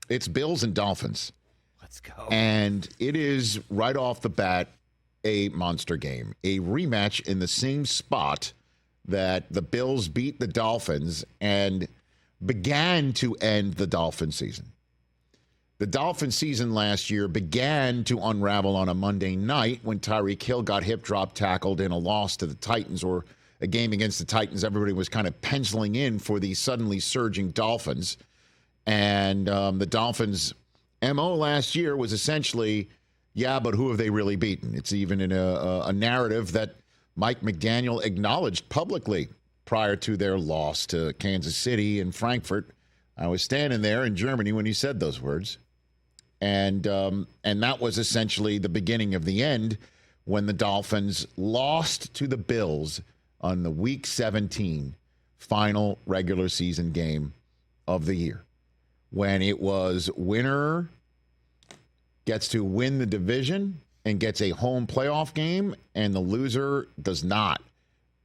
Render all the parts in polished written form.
It's Bills and Dolphins. Let's go. And it is right off the bat a monster game. A rematch in the same spot that the Bills beat the Dolphins and began to end the Dolphin season. The Dolphin season last year began to unravel on a Monday night when Tyreek Hill got hip drop tackled in a loss to the Titans, or a game against the Titans everybody was kind of penciling in for the suddenly surging Dolphins. And the Dolphins' MO last year was essentially, yeah, but who have they really beaten? It's even in a narrative that Mike McDaniel acknowledged publicly prior to their loss to Kansas City and Frankfurt. I was standing there in Germany when he said those words. And that was essentially the beginning of the end when the Dolphins lost to the Bills on the Week 17 final regular season game of the year, when it was winner gets to win the division and gets a home playoff game, and the loser does not.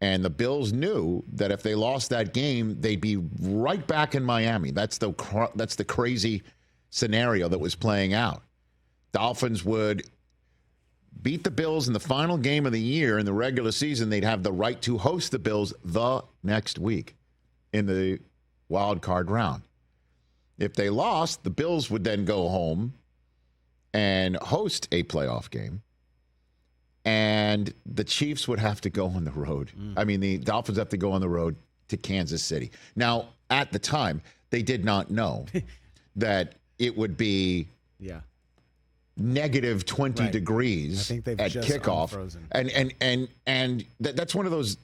And the Bills knew that if they lost that game, they'd be right back in Miami. That's the crazy scenario that was playing out. Dolphins would beat the Bills in the final game of the year in the regular season. They'd have the right to host the Bills the next week in the wild card round. If they lost, the Bills would then go home and host a playoff game, and the Chiefs would have to go on the road. I mean, the Dolphins have to go on the road to Kansas City. Now, at the time, they did not know that it would be negative 20 degrees I think they've at just kickoff. unfrozen. And that's one of those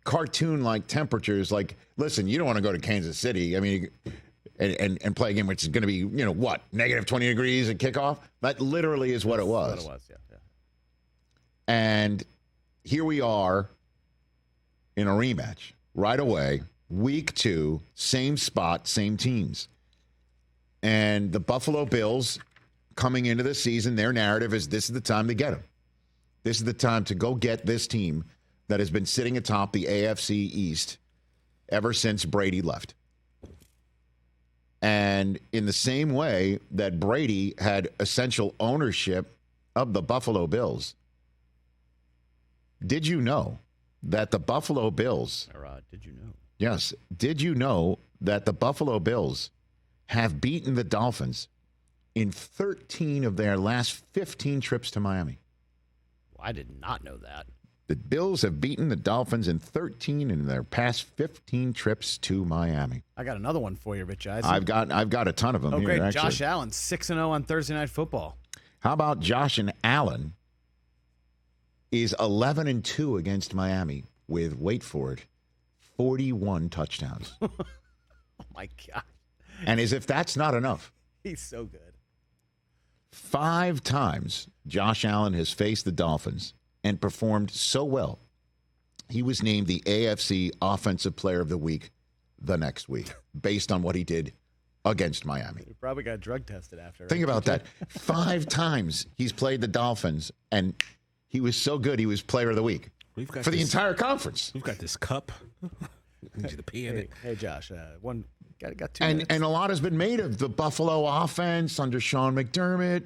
cartoon-like temperatures. Like, listen, you don't want to go to Kansas City. I mean, and play a game which is going to be, negative 20 degrees at kickoff. That literally is what it was. That's what it was, yeah. And here we are in a rematch right away, week 2, same spot, same teams. And the Buffalo Bills coming into the season, their narrative is this is the time to get them. This is the time to go get this team that has been sitting atop the AFC East ever since Brady left. And in the same way that Brady had essential ownership of the Buffalo Bills, did you know that the Buffalo Bills... Did you know? Yes. Did you know that the Buffalo Bills have beaten the Dolphins in 13 of their last 15 trips to Miami? Well, I did not know that. The Bills have beaten the Dolphins in 13 in their past 15 trips to Miami. I got another one for you, Rich Eisen. I've got a ton of them here, great. actually. Josh Allen, 6-0 on Thursday Night Football. How about Josh and Allen is 11-2 against Miami with, wait for it, 41 touchdowns. Oh, my God. And as if that's not enough, He's so good. 5 times Josh Allen has faced the Dolphins and performed so well, he was named the AFC Offensive Player of the Week the next week, based on what he did against Miami. He probably got drug tested after. Think about that. 5 times he's played the Dolphins, and he was so good, he was Player of the Week for the entire conference. We've got this cup. Need you to pee in it. Hey, Josh, got 2 minutes. And a lot has been made of the Buffalo offense under Sean McDermott.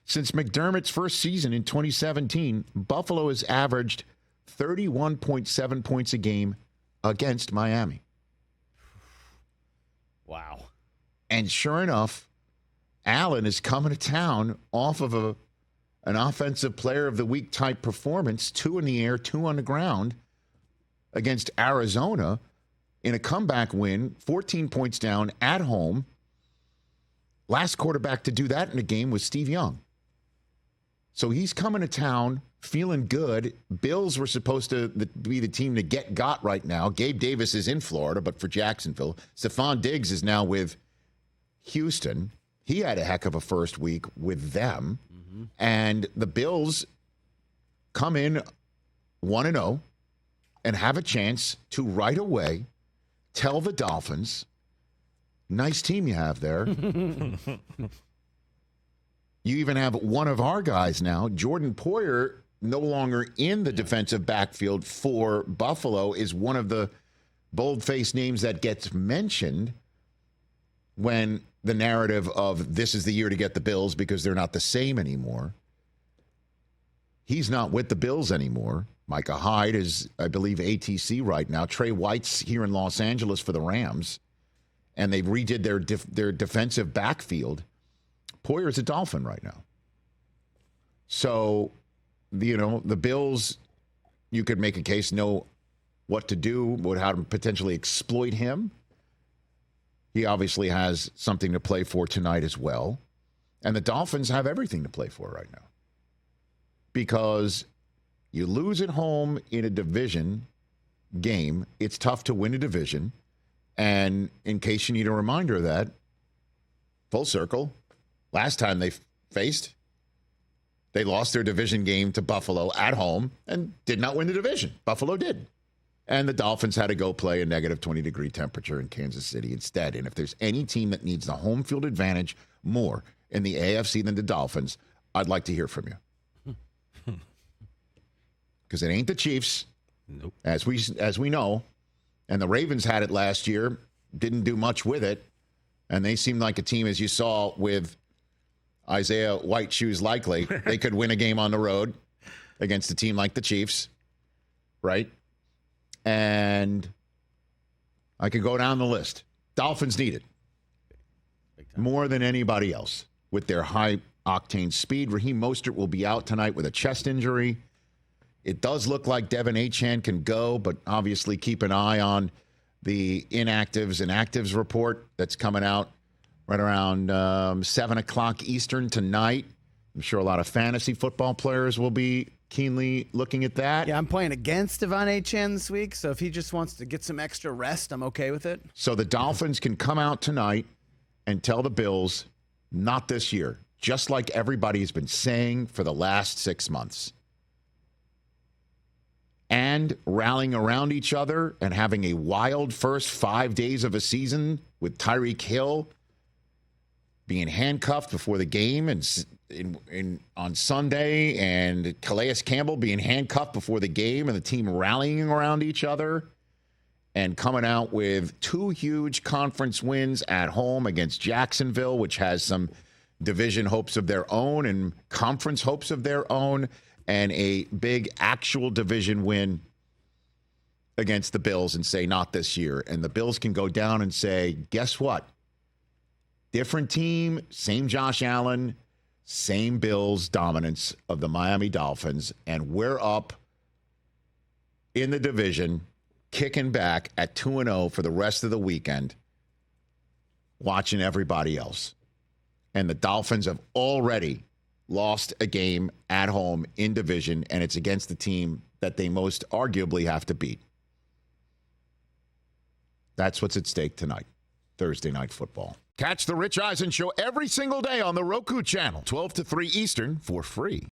Since McDermott's first season in 2017, Buffalo has averaged 31.7 points a game against Miami. Wow. And sure enough, Allen is coming to town off of an offensive player of the week type performance, 2 in the air, 2 on the ground against Arizona in a comeback win, 14 points down at home. Last quarterback to do that in a game was Steve Young. So he's coming to town feeling good. Bills were supposed to be the team to got right now. Gabe Davis is in Florida, but for Jacksonville. Stephon Diggs is now with Houston. He had a heck of a first week with them. Mm-hmm. And the Bills come in 1-0 and have a chance to right away tell the Dolphins, nice team you have there. You even have one of our guys now, Jordan Poyer, no longer in the defensive backfield for Buffalo, is one of the bold-faced names that gets mentioned when the narrative of this is the year to get the Bills because they're not the same anymore. He's not with the Bills anymore. Micah Hyde is, I believe, ATC right now. Trey White's here in Los Angeles for the Rams, and they redid their defensive backfield. Poyer's a Dolphin right now. So, the Bills, you could make a case, know what to do, how to potentially exploit him. He obviously has something to play for tonight as well. And the Dolphins have everything to play for right now. Because you lose at home in a division game, it's tough to win a division. And in case you need a reminder of that, full circle, last time they faced, they lost their division game to Buffalo at home and did not win the division. Buffalo did. And the Dolphins had to go play a negative 20-degree temperature in Kansas City instead. And if there's any team that needs the home field advantage more in the AFC than the Dolphins, I'd like to hear from you. Because it ain't the Chiefs, nope. as we know. And the Ravens had it last year, didn't do much with it. And they seemed like a team, as you saw with Isaiah White Shoes likely, they could win a game on the road against a team like the Chiefs, right? And I could go down the list. Dolphins need it more than anybody else with their high-octane speed. Raheem Mostert will be out tonight with a chest injury. It does look like Devin Achane can go, but obviously keep an eye on the inactives and actives report that's coming out right around 7 o'clock Eastern tonight. I'm sure a lot of fantasy football players will be keenly looking at that. Yeah, I'm playing against Devon Achane this week, so if he just wants to get some extra rest, I'm okay with it. So the Dolphins can come out tonight and tell the Bills, not this year, just like everybody's been saying for the last 6 months. And rallying around each other and having a wild first 5 days of a season with Tyreek Hill being handcuffed before the game and on Sunday, and Calais Campbell being handcuffed before the game, and the team rallying around each other and coming out with 2 huge conference wins at home against Jacksonville, which has some division hopes of their own and conference hopes of their own, and a big actual division win against the Bills and say, not this year. And the Bills can go down and say, guess what? Different team, same Josh Allen, same Bills dominance of the Miami Dolphins, and we're up in the division, kicking back at 2-0 for the rest of the weekend, watching everybody else. And the Dolphins have already lost a game at home in division, and it's against the team that they most arguably have to beat. That's what's at stake tonight, Thursday Night Football. Catch the Rich Eisen Show every single day on the Roku channel, 12 to 3 Eastern, for free.